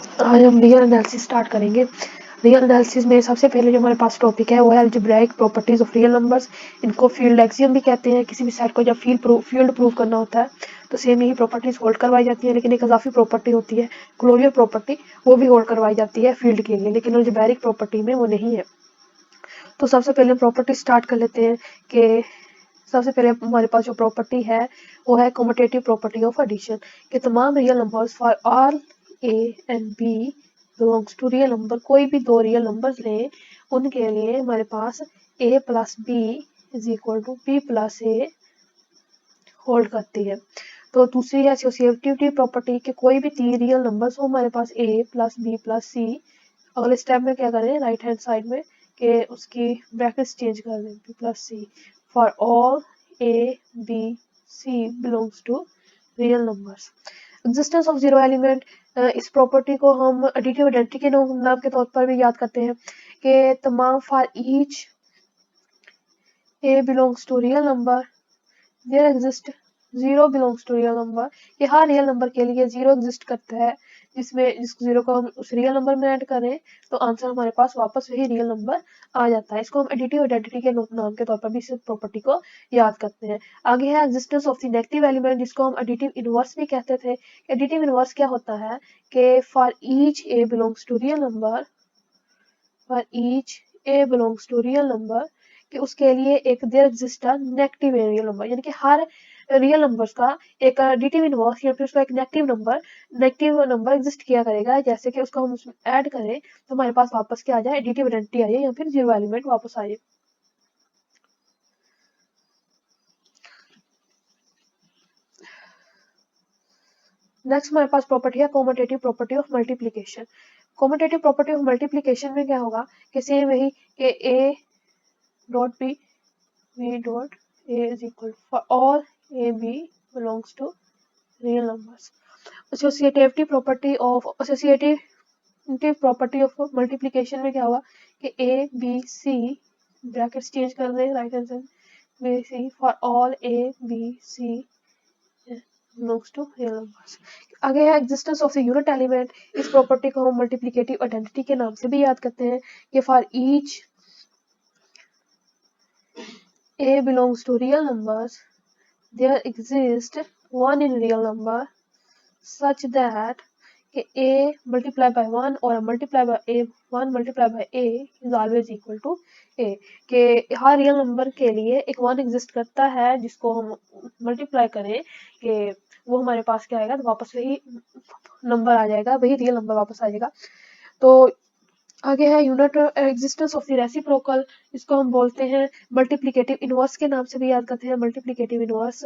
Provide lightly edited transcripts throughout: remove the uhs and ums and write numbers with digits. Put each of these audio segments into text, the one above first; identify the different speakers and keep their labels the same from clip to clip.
Speaker 1: आज हम real analysis start करेंगे। रियल एनालिसिस में सबसे पहले जो हमारे पास टॉपिक है वो है algebraic properties of real numbers. इनको फील्ड एक्सियम भी कहते हैं। किसी भी सेट को जब फील्ड प्रूव करना होता है तो सेम यही प्रॉपर्टीज होल्ड करवाई जाती है, लेकिन एक इजाफी प्रॉपर्टी होती है क्लोजर प्रॉपर्टी, वो भी होल्ड करवाई जाती है फील्ड के लिए, लेकिन अलजेब्राइक प्रॉपर्टी में वो नहीं है। तो सबसे पहले प्रॉपर्टी स्टार्ट कर लेते हैं कि सबसे पहले हमारे पास जो प्रॉपर्टी है वो है कम्यूटेटिव प्रॉपर्टी ऑफ एडिशन कि तमाम real numbers for all A and B belongs to real number. कोई भी दो रियल नंबर्स लें उनके लिए हमारे पास A plus B is equal to B plus A hold करती है। तो दूसरी है एसोसिएटिविटी प्रॉपर्टी कि कोई भी तीन रियल नंबर्स हो हमारे पास ए प्लस बी प्लस सी। अगले स्टेप में क्या करें, राइट हैंड साइड में कि उसकी ब्रैकेट्स चेंज कर दें, B plus C for all A B C belongs to real numbers. Existence of zero element, इस प्रॉपर्टी को हम एडिटिव आइडेंटिटी के नाम के तौर पर भी याद करते हैं कि तमाम for each A belongs to real number there exist zero belongs to real number, कि हर रियल नंबर के लिए जीरो एग्जिस्ट करता है जिस जीरो को हम उस रियल नंबर में ऐड करें तो आंसर हमारे पास वापस वही रियल नंबर आ जाता है। इसको हम एडिटिव आइडेंटिटी के नाम के तौर पर भी इस प्रॉपर्टी को याद करते हैं। आगे है existence of the negative element, जिसको हम एडिटिव इनवर्स भी कहते थे। एडिटिव इनवर्स क्या होता है कि for each A belongs to real number, for each A belongs to real number, कि उसके लिए एक there exist a negative real number, यानी कि हर रियल नंबर्स का एक एडिटिव इनवर्स या फिर उसका एक नेगेटिव नंबर एग्जिस्ट किया करेगा। जैसे कि उसको हम उसमें ऐड करें तो हमारे पास वापस क्या आ जाए, एडिटिव आइडेंटिटी आ जाए या फिर जीरो एलिमेंट वापस आ जाए। नेक्स्ट हमारे पास प्रॉपर्टी है commutative property of multiplication. Commutative property of multiplication में क्या होगा कि सेम वही कि A dot B dot A is equal for all A B belongs to real numbers. Associative property of multiplication में क्या होगा कि A B C brackets change कर दें, right hand side B C for all A B C belongs to real numbers. आगे है existence of the unit element. इस property को हम मल्टीप्लिकेटिव आइडेंटिटी के नाम से भी याद करते हैं कि for each A belongs to real numbers there exist one in real number such that a multiplied by 1 or multiplied by a 1 multiplied by a is always equal to a, के हर real number के लिए एक one exist करता है जिसको हम multiply करें कि वो हमारे पास क्या आएगा, तो वापस वही नंबर आ जाएगा, वही रियल नंबर वापस आ जाएगा। तो आगे है unit existence of the reciprocal, इसको हम बोलते हैं मल्टीप्लिकेटिव इनवर्स के नाम से भी याद करते हैं, मल्टीप्लिकेटिव इनवर्स।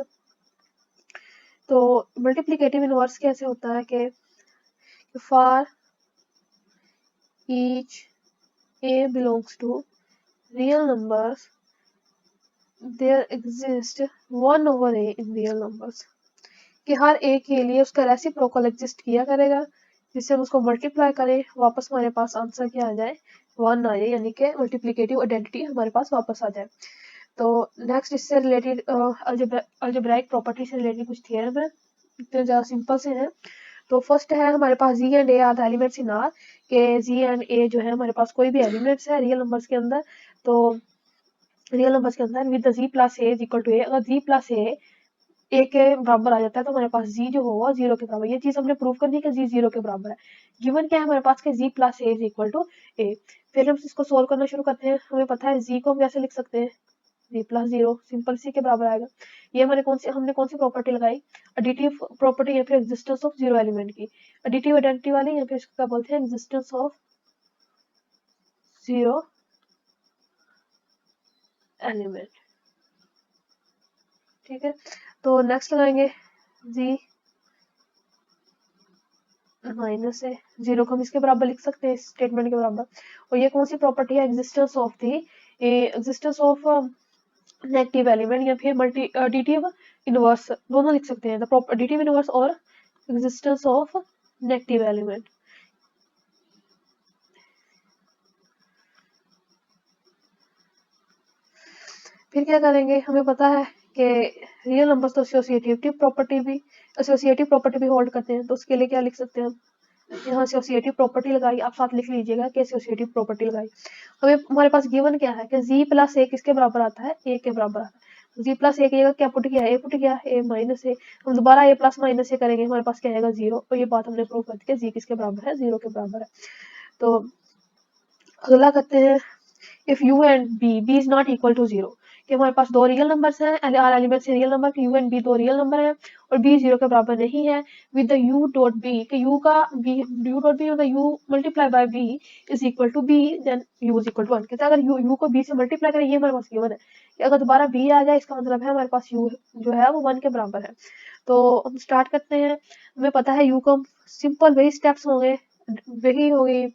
Speaker 1: तो मल्टीप्लिकेटिव इनवर्स कैसे होता है कि for each A belongs to real numbers there exist one over A in real numbers, कि हर ए के लिए उसका रेसिप्रोकल एग्जिस्ट किया करेगा, जिससे हम उसको मल्टीप्लाई करें वापस हमारे पास आंसर क्या आ जाए, वन आ जाए, यानी कि मल्टीप्लिकेटिव आइडेंटिटी हमारे पास वापस आ जाए। तो नेक्स्ट इससे रिलेटेड अलजेब्राइक प्रॉपर्टी से रिलेटेड कुछ थियरम है, इतने ज़्यादा सिंपल से हैं। तो फर्स्ट है हमारे पास G and A are the elements in R, के जी एंड ए जो है हमारे पास कोई भी एलिमेंट्स है रियल नंबर्स के अंदर, तो रियल नंबर्स के अंदर with G plus A is equal to A, अगर जी प्लस ए के बराबर आ जाता है तो हमारे पास जी जो होगा जीरो के बराबर। ये चीज हमने प्रूव करनी है कि जी जीरो के बराबर है। गिवन क्या है हमारे पास कि G plus A is equal to A. फिर हम इसको सोल्व करना शुरू करते हैं। हमें पता है जी को हम कैसे लिख सकते हैं, जी प्लस जीरो सिंपल सी के बराबर आएगा। ये हमने कौन सी प्रॉपर्टी लगाई, एडिटिव प्रॉपर्टी या फिर एग्जिस्टेंस ऑफ जीरो एलिमेंट की, एडिटिव आइडेंटिटी वाली, या फिर इसको क्या बोलते हैं, एग्जिस्टेंस ऑफ जीरो एलिमेंट। ठीक है, तो नेक्स्ट लगाएंगे जी माइनस है, जीरो को हम इसके बराबर लिख सकते हैं, इस स्टेटमेंट के बराबर। और ये कौन सी प्रॉपर्टी है, एग्जिस्टेंस ऑफ नेगेटिव एलिमेंट या फिर मल्टी एडिटिव इनवर्स, दोनों लिख सकते हैं, द एडिटिव इनवर्स और एग्जिस्टेंस ऑफ नेगेटिव एलिमेंट। फिर क्या करेंगे, हमें पता है कि रियल नंबर्स तो एसोसिएटिव प्रॉपर्टी भी होल्ड करते हैं, तो उसके लिए क्या लिख सकते हैं हम, यहाँ एसोसिएटिव प्रॉपर्टी लगाई, आप साथ लिख लीजिएगा कि एसोसिएटिव प्रॉपर्टी लगाई। हमें हमारे पास गिवन क्या है कि जी प्लस ए किसके बराबर आता है, ए के बराबर आता है। जी प्लस ए की जगह क्या पुट किया, ए पुट किया, ए माइनस ए। हम दोबारा ए प्लस माइनस ए करेंगे, हमारे पास क्या आएगा, जीरो। तो ये बात हमने प्रूव कर दी कि जी किसके बराबर है, जीरो के बराबर है। तो अगला करते हैं, if U and B is not equal to zero, कि हमारे पास दो रियल नंबर्स हैं, आर एलिमेंट से real number, U and B दो रियल नंबर हैं और बी जीरो के बराबर नहीं है, with the U dot B, कि यू का बी, यू डॉट बी मतलब U multiply by B is equal to B, then U is equal to 1। कहते हैं अगर यू को बी से मल्टीप्लाई करें, ये हमारे पास गिवन है कि अगर दोबारा बी आ जाए, इसका मतलब है हमारे पास यू जो है वो 1 के बराबर है। तो हम स्टार्ट करते हैं। हमें पता है यू को सिंपल वही स्टेप्स होंगे, वही होगी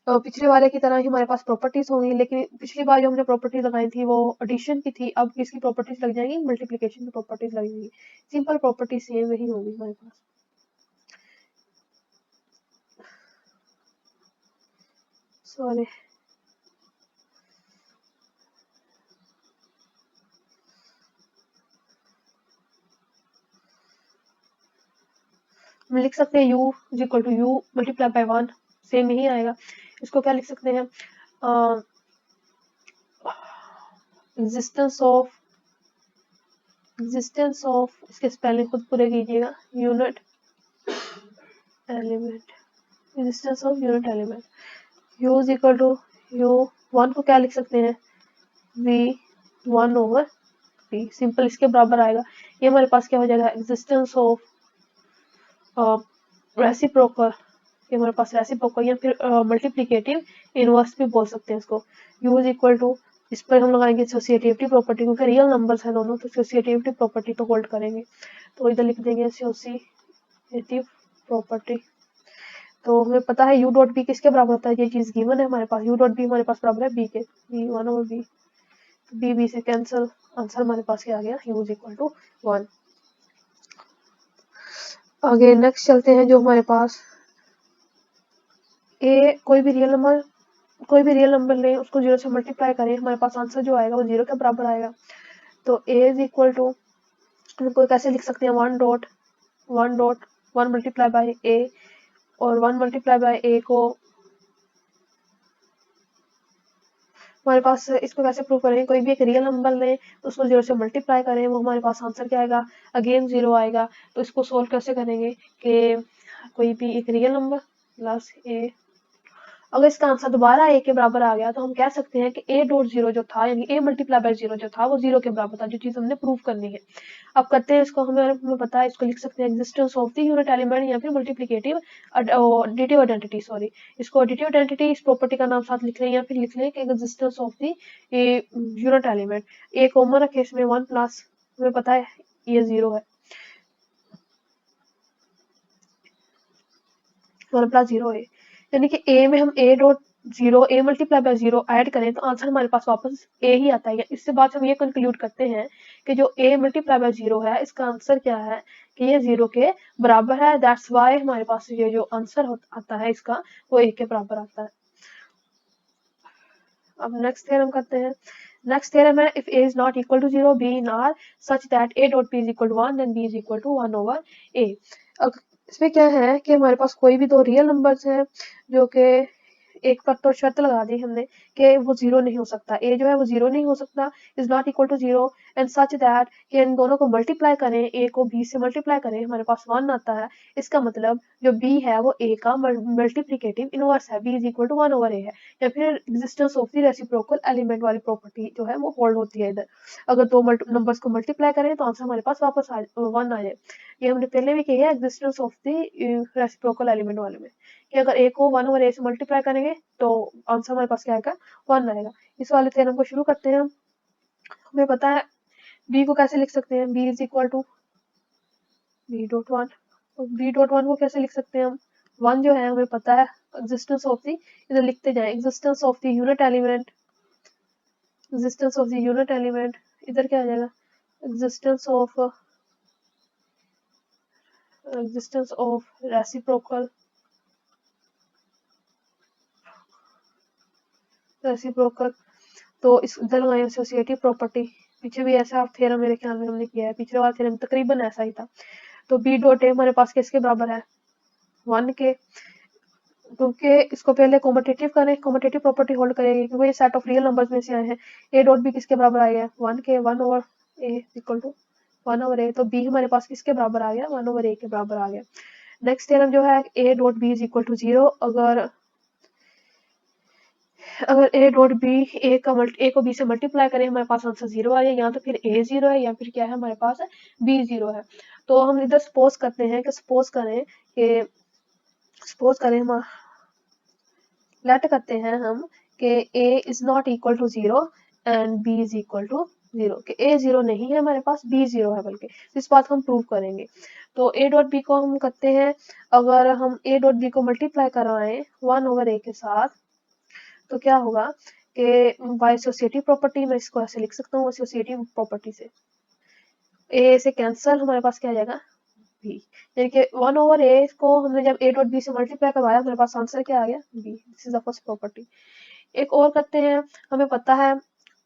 Speaker 1: पिछले वाले की तरह ही हमारे पास प्रॉपर्टीज होंगी, लेकिन पिछली बार जो हमने प्रॉपर्टीज लगाई थी वो एडिशन की थी, अब इसकी प्रॉपर्टीज लग जाएंगी, मल्टीप्लिकेशन की प्रॉपर्टीज लग जाएंगी। सिंपल प्रॉपर्टी सेम वही होगी हमारे पास। सॉरी, हम लिख सकते हैं u is equal to U multiply by 1, same यही आएगा। इसको क्या लिख सकते हैं, एग्जिस्टेंस ऑफ, इसके स्पेलिंग खुद पूरे कीजिएगा, unit element, existence of unit element, u is equal to U 1 को क्या लिख सकते हैं, v 1 ओवर v, सिंपल इसके बराबर आएगा। ये हमारे पास क्या हो जाएगा, एग्जिस्टेंस ऑफ रेसिप्रोकल, ये हमारे पास रेसिप्रोकल या फिर मल्टीप्लिकेटिव इनवर्स भी बोल सकते हैं इसको। u इज इक्वल टू, इस पर हम लगाएंगे एसोसिएटिविटी प्रॉपर्टी, क्योंकि रियल नंबर्स हैं दोनों, तो एसोसिएटिविटी प्रॉपर्टी को होल्ड करेंगे। तो इधर लिख देंगे एसोसिएटिव प्रॉपर्टी। तो हमें पता है u डॉट बी किसके बराबर होता है, ये चीज गिवन है हमारे पास, u डॉट बी हमारे पास बराबर है b के, b 1 ओवर b, b से कैंसिल, आंसर हमारे पास क्या आ गया, u इज इक्वल टू 1। आगे नेक्स्ट चलते हैं, जो हमारे पास ए कोई भी रियल नंबर लें, उसको जीरो से मल्टीप्लाई करें, हमारे पास आंसर जो आएगा वो जीरो के बराबर आएगा। तो ए इज इक्वल टू, हमको कैसे लिख सकते हैं, वन मल्टीप्लाई बाय ए, और 1 मल्टीप्लाई बाय ए को हमारे पास, इसको कैसे प्रूव करें, कोई भी एक रियल नंबर लें तो उसको जीरो से मल्टीप्लाई करें, वो हमारे पास आंसर क्या आएगा, अगेन जीरो आएगा। तो इसको सोल्व कैसे करेंगे कि कोई भी एक रियल नंबर प्लस ए, अगर इसका आंसर दोबारा ए के बराबर आ गया तो हम कह सकते हैं कि ए डॉट जीरो जो था, यानी ए मल्टीप्लाई बाय जीरो जो था वो जीरो के बराबर था, जो चीज हमने प्रूव करनी है। अब करते हैं इसको, हमें पता है, इसको लिख सकते हैं existence of the unit element या फिर मल्टीप्लिकेटिव एडिटिव आइडेंटिटी, सॉरी, इसको एडिटिव आइडेंटिटी, इस प्रॉपर्टी का नाम साथ लिख लें या फिर लिख लें कि existence of the unit element. A common रखे इसमें, 1 प्लस, हमें पता है ये जीरो है, हमारे पास जीरो है, यानी कि ए में हम ए dot zero, A multiply by zero add करें तो आंसर हमारे पास वापस ए ही आता है। इससे बात हम ये कंक्लूड करते हैं कि जो ए मल्टीप्लाई बाय जीरो है, इसका आंसर क्या है कि ये जीरो के बराबर है। दैट्स वाई हमारे पास ये जो आंसर आता है इसका, वो ए के बराबर आता है। अब नेक्स्ट थ्योरम करते हैं। नेक्स्ट थ्योरम है, if a is not equal to 0, b in R such that a dot p is equal to 1, then b is equal to 1 over a। अब इसमें क्या है कि हमारे पास कोई भी दो रियल नंबर्स हैं, जो कि एक पर तो शर्त लगा दी हमने कि वो जीरो नहीं हो सकता, ए जो है वो जीरो नहीं हो सकता, is not equal to zero, and such that कि इन दोनों को मल्टीप्लाई करें, ए को बी से मल्टीप्लाई करें, हमारे पास 1 आता है। इसका मतलब जो बी है वो ए का मल्टीप्लिकेटिव इनवर्स है, B is equal to 1 over A है, या फिर existence of the reciprocal element वाली प्रॉपर्टी जो है वो होल्ड होती है। इधर अगर दो नंबर्स को मल्टीप्लाई करें तो आंसर हमारे पास वापस 1 आ जाए। ये हमने पहले भी किया है existence of the reciprocal element वाले में, कि अगर ए को 1 ओवर ए से मल्टीप्लाई करेंगे तो आंसर हमारे पास क्या आएगा, 1 आएगा। इस वाले थ्योरम को शुरू करते हैं। हमें पता है b को कैसे लिख सकते हैं, b is equal to b dot 1, b dot 1 को कैसे लिख सकते हैं हम, 1 जो है हमें पता है एग्जिस्टेंस ऑफ द, इधर लिखते जाएं, existence of the unit element, existence of the unit element, इधर क्या आ जाएगा, एग्जिस्टेंस ऑफ रेसिप्रोकल तो इस इधर लगाए एसोसिएटिव प्रॉपर्टी। पीछे भी ऐसा थ्योरम मेरे ख्याल में हमने किया है, पिछले वाला थ्योरम तकरीबन ऐसा ही था। तो बी डॉट ए हमारे पास किसके बराबर है, 1 के, क्योंकि इसको पहले कॉम्पिटिटिव करें, कॉम्पिटिटिव प्रॉपर्टी होल्ड करेगी क्योंकि ये सेट ऑफ रियल नंबर्स में से आए हैं। ए डॉट बी किसके बराबर आ गया, 1 के, 1 over A equal to 1 over A, तो बी हमारे पास किसके बराबर आ गया, 1 ओवर ए के बराबर आ गया। नेक्स्ट थ्योरम जो है A dot B is equal to 0, अगर ए डॉट बी ए को बी से मल्टीप्लाई करें हमारे पास आंसर 0 आ जाए, या तो फिर ए 0 है या फिर क्या है हमारे पास है बी 0 है। तो हम इधर सपोज करते हैं कि सपोज करें हम लेट करते हैं हम कि a is not equal to 0 and b is equal to 0, कि a 0 नहीं है हमारे पास, b 0 है, बल्कि इस बात को हम प्रूव करेंगे। तो a डॉट b को हम करते हैं, अगर हम a डॉट b को मल्टीप्लाई करवाएं 1 ओवर a के साथ, तो क्या होगा कि बाय एसोसिएटिव प्रॉपर्टी, मैं इसको ऐसे लिख सकता हूँ, एसोसिएटिव प्रॉपर्टी से a से कैंसल हमारे पास क्या आ जाएगा b, यानी कि 1 ओवर a को हमने जब a डॉट b से मल्टीप्लाई करवाया हमारे पास आंसर क्या आ गया b। This is the first property. एक और करते हैं, हमें पता है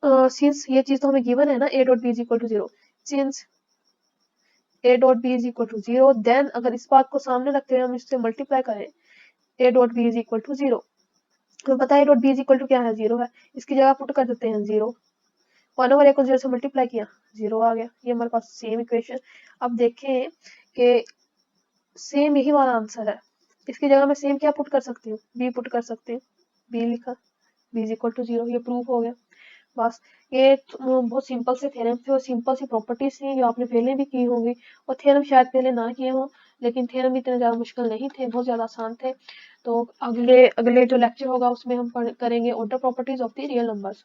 Speaker 1: सिंस ये चीज तो हमें गिवन है ना, a dot B is equal to 0, since a dot B is equal to 0, then अगर इस बात को सामने रखते हुए हम इससे मल्टीप्लाई करें a dot B is equal to 0, हमें पता है a dot B is equal to क्या है, 0 है, इसकी जगह पुट कर देते हैं 0, 1 ओवर a को 0 से मल्टीप्लाई किया 0 आ गया, ये हमारे पास सेम इक्वेशन। अब देखें कि सेम यही वाला आंसर है, इसकी जगह मैं सेम क्या पुट कर सकती हूँ, b पुट कर सकती हूँ, b लिखा, b इज इक्वल टू 0, ये प्रूफ हो गया। बस ये बहुत सिंपल से थ्योरम थे और सिंपल सी प्रॉपर्टीज थी जो आपने पहले भी की होंगी, और थ्योरम शायद पहले ना किए हों, लेकिन थ्योरम इतने ज़्यादा मुश्किल नहीं थे, बहुत ज़्यादा आसान थे। तो अगले अगले जो लेक्चर होगा उसमें हम करेंगे order properties of the real numbers.